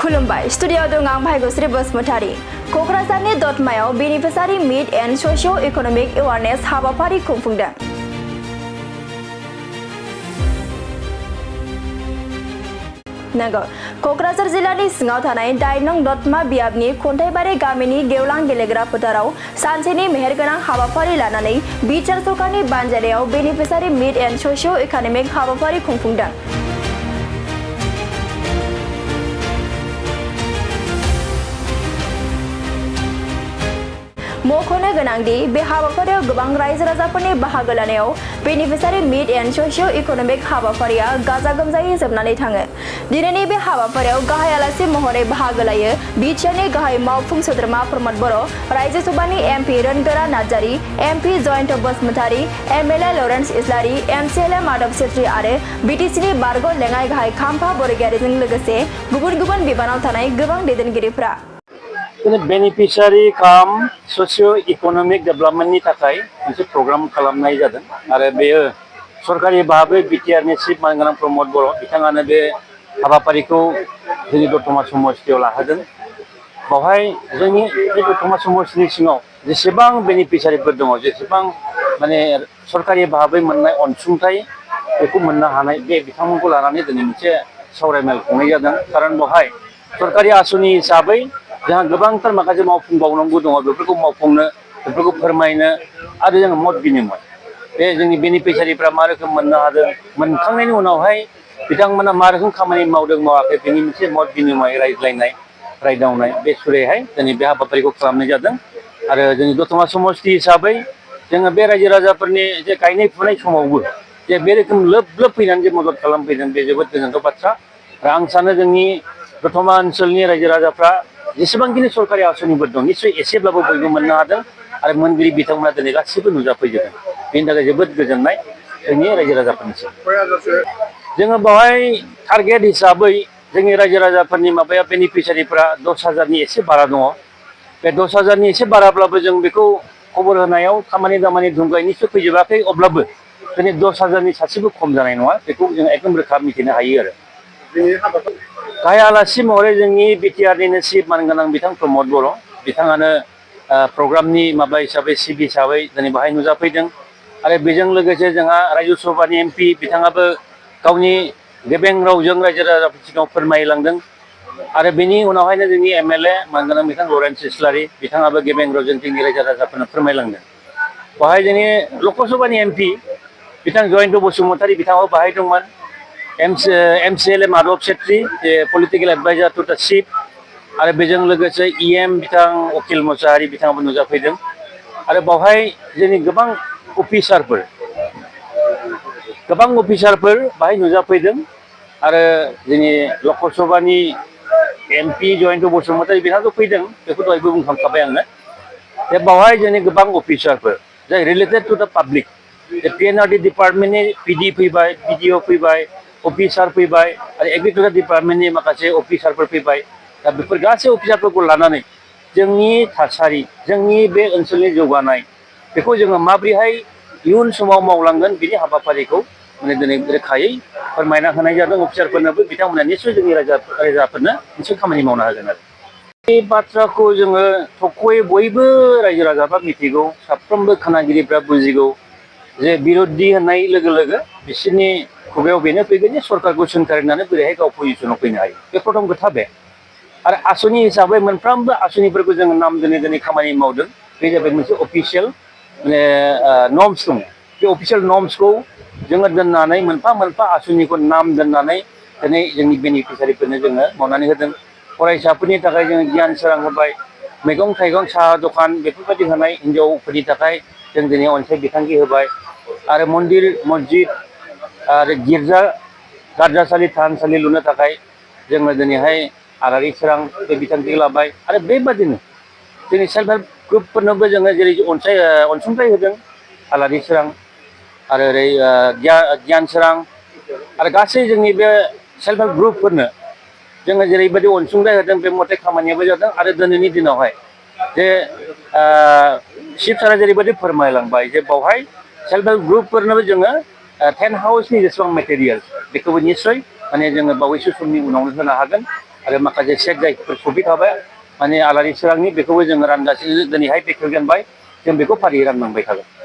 खुलुमबाय स्टुडियोआव दं आं भाग्यश्री बसुमतारी। क'क्राझारनि दतमायाव beneficiary meat and socio' economic awareness हाबाफारि खुंफुंदों। नंगौ, क'क्राझार जिल्लानि सिङाव थानाय 8 नं दतमा बियाबनि खन्थाइबारि गामिनि गेवलां गेलेग्रा फोथाराव सानसेनि मेहेरगोनां हाबाफारि लानानै बिटिआर सरकारनि बानजायनायाव beneficiary meat and socio' economic हाबाफारि खुंफुंदों। मख'नो गोनांदि बे हाबाफारियाव गोबां रायजो राजाफोरनि बाहागो लानायाव beneficiary meat and socio' economic हाबाफारिया गाजा गोमजायै जोबनानै थाङो। दिनैनि बे हाबाफारियाव गाहाय आलासि महरै बाहागो लायो बिटिआरनि गाहाय मावफुं सोद्रोमा प्रमद बर', रायजो सभानि MP Rwngwra Narzary, MP Jayanta Basumatary, MLA Lawrence Islary, MCLA Madhav Chhetri आरो बिटिसिनि बारग' लेङाइ गाहाय खाम्फा बरगयारिजों लोगोसे गुबुन गुबुन बिबानाव थानाय गोबां दैदेनगिरिफोरा बेनिफिसारि काम स'सिय' इक'नमिक डेभेलपमेन्टनि थाखाय मोनसे प्रग्राम खालामनाय जादों आरो बेयो सरकारि भाबै बिटिआरनि चिफ मानगोनां प्रमद बर' बिथाङानो बे हाबाफारिखौ जोंनि दतमा समस्तियाव लाहोदों। बेवहाय जोंनि बे दतमा समस्तिनि सिङाव जेसेबां बेनिफिसारिफोर दङ, जेसेबां माने सरकारि भाबै मोननाय अनसुंथाइ बेखौ मोननो हानाय बे बिथांमोनखौ लानानै दिनै मोनसे सावरायमेल खुंनाय जादों। खारन बेवहाय सरकारि आसनि हिसाबै जोंहा गोबांथार माखासे मावफुंबावनांगौ दङ, बेफोरखौ मावफुंनो, बेफोरखौ फोरमायनो आरो जोङो मत बिनिमय बे जोंनि बेनिफिसारिफ्रा मा रोखोम मोननो हादों, मोनखांनायनि उनावहाय बिथांमोना मा रोखोम खामानि मावदों मावाखै बेनि मोनसे मत बिनिमय रायज्लायनाय रायदावनाय बे सुरैहाय दिनै बे हाबाफारिखौ खालामनाय जादों। आरो जोंनि दतमा समस्ति हिसाबै जोङो बे रायजो राजाफोरनि जे गायनाय फुनाय समावबो जे बे रोखोम लोब लोब फैनानै जे मदद खालामफैदों बे जोबोद गोजोनथाव बाथ्रा। आरो आं सानो जोंनि दतमा ओनसोलनि रायजो राजाफ्रा जेसेबांखिनि सरकारि आसनिफोर दं निस्सय एसेब्लाबो बयबो मोननो हादों आरो मोनगिरि बिथांमोना दिनै गासिबो नुजाफैजोबदों। बेनि थाखाय जोबोद गोजोननाय जोंनि रायजो राजाफोरनिसिम। जोङो बेवहाय टारगेट हिसाबै जोंनि रायजो राजाफोरनि माबाया बेनिफिसारिफ्रा 10,000नि एसे बारा दङ। बे 10,000नि एसे बाराब्लाबो जों बेखौ खबर होनायाव खामानि दामानि दुंगाय निस्सय फैजोबाखै, अब्लाबो दिनै 10,000नि सासेबो खम जानाय नङा, बेखौ जों एकदम रोखा मिथिनो हायो आरो। गाहाय आलासि महरै जोंनि बिटिआरनिनो चिफ मानगोनां बिथां प्रमद बर' बिथाङानो प्रग्रामनि माबा हिसाबै चिफ हिसाबै दिनै बाहाय नुजाफैदों। आरो बेजों लोगोसे जोंहा रायजो सभानि एमपि बिथाङाबो गावनि गेबें रावजों रायजो राजाफोरनि सिगाङाव फोरमायलांदों। आरो बेनि उनावहायनो जोंनि एमएलए मानगोनां बिथां लरेन्स इस्लारि बिथाङाबो गेबें रावजों जोंनि रायजो राजाफोरनो फोरमायलांदों। बेवहाय जोंनि लकसभानि एमपि बिथां जयन्त बसुमतारी बिथाङाबो बाहाय दंमोन। MCLA Madhav Chhetri political adviser to the chief आरो बेजों लोगोसे इएम बिथां अखिल मोसाहारि बिथाङाबो नुजाफैदों। आरो बेवहाय जोंनि गोबां अफिसारफोर बाहाय नुजाफैदों। आरो जोंनि लकसभानि एमपि जयन्त बसुमतारी बिथाङाबो फैदों, बेखौ दहायबो बुंखांखाबाय आङो। दा बेवहाय जोंनि गोबां अफिसारफोर जाय रिलेटेड टु दा पाब्लिक, पिएनआरडि डिपार्टमेन्टनि पिडि फैबाय, पिडिअ फैबाय, अफिसार फैबाय आरो एग्रिकालचार डिपार्टमेन्टनि माखासे अफिसारफोर फैबाय। दा बेफोर गासै अफिसारफोरखौ लानानै जोंनि थासारि, जोंनि बे ओनसोलनि जौगानाय बेखौ जोङो माबोरैहाय इयुन समाव मावलांगोन बिनि हाबाफारिखौ माने दिनै रोखायै फोरमायना होनाय जादों अफिसारफोरनोबो। बिथांमोना निस्सय जोंनि रायजोफोरनो निस्सय खामानि मावनो हागोन आरो। बे बाथ्राखौ जोङो थखयै बयबो रायजो राजाफ्रा मिथिगौ, साफ्रोमबो खोनागिरिफ्रा बुजिगौ जे बिर'धि होननाय लोगो लोगो बिसोरनि खुगायाव बेनो फैगोन जे सरकारखौ सोंखारिनानै बोरैहाय गाव पजिसनाव फैनो हायो। बे प्रथम खोथा बे। आरो आसनि हिसाबै मोनफ्रोमबो आसनिफोरखौ जोङो नाम दोनै खामानि मावदों। बे जाबाय मोनसे अफिसियेल माने नर्म्स दङ। बे अफिसियेल नर्म्सखौ जोङो दोननानै मोनफा मोनफा आसनिखौ नाम दोननानै दिनै जोंनि बेनिफिसारिफोरनो जोङो मावनानै होदों। फरायसाफोरनि थाखाय जोङो गियान सोरां होबाय, मैगं थाइगं साहा दखान बेफोरबायदि होनाय हिनजावफोरनि थाखाय जों दिनै अनसाय बिथांखि होबाय। आरो मन्दिर मस्जिद आरो गिर्जा गारजासालि थानसालि लुनो थाखाय जोङो दिनैहाय आलारि सोरां बे बिथांखि लाबाय। आरो बेबादिनो जोंनि सेल्फ हेल्प ग्रुपफोरनोबो जोङो जेरै अनसुंथाइ होदों आलारि सोरां आरो ओरै गियान सोरां आरो गासै जोंनि बे सेल्फ हेल्प ग्रुपफोरनो जोङो जेरैबायदि अनसुंथाइ होदों बे मथे खामानियाबो जादों। आरो दिनैनि दिनावहाय जे चिफ सारा जेरैबायदि फोरमायलांबाय जे बावहाय सेल्फ हेल्प ग्रुपफोरनोबो जोङो टेन्ट हाउसनि जेसेबां मेटेरियेल बेखौबो निस्सय माने जोङो बावैसो समनि उनावनो होनो हागोन। आरो माखासे चेक जायफोर सफैखाबाय माने आलारि सोरांनि बेखौबो जोङो रानगासिनो दिनैहाय बे खेवजेनबाय जों बेखौ फारियै रानलांबाय थागोन।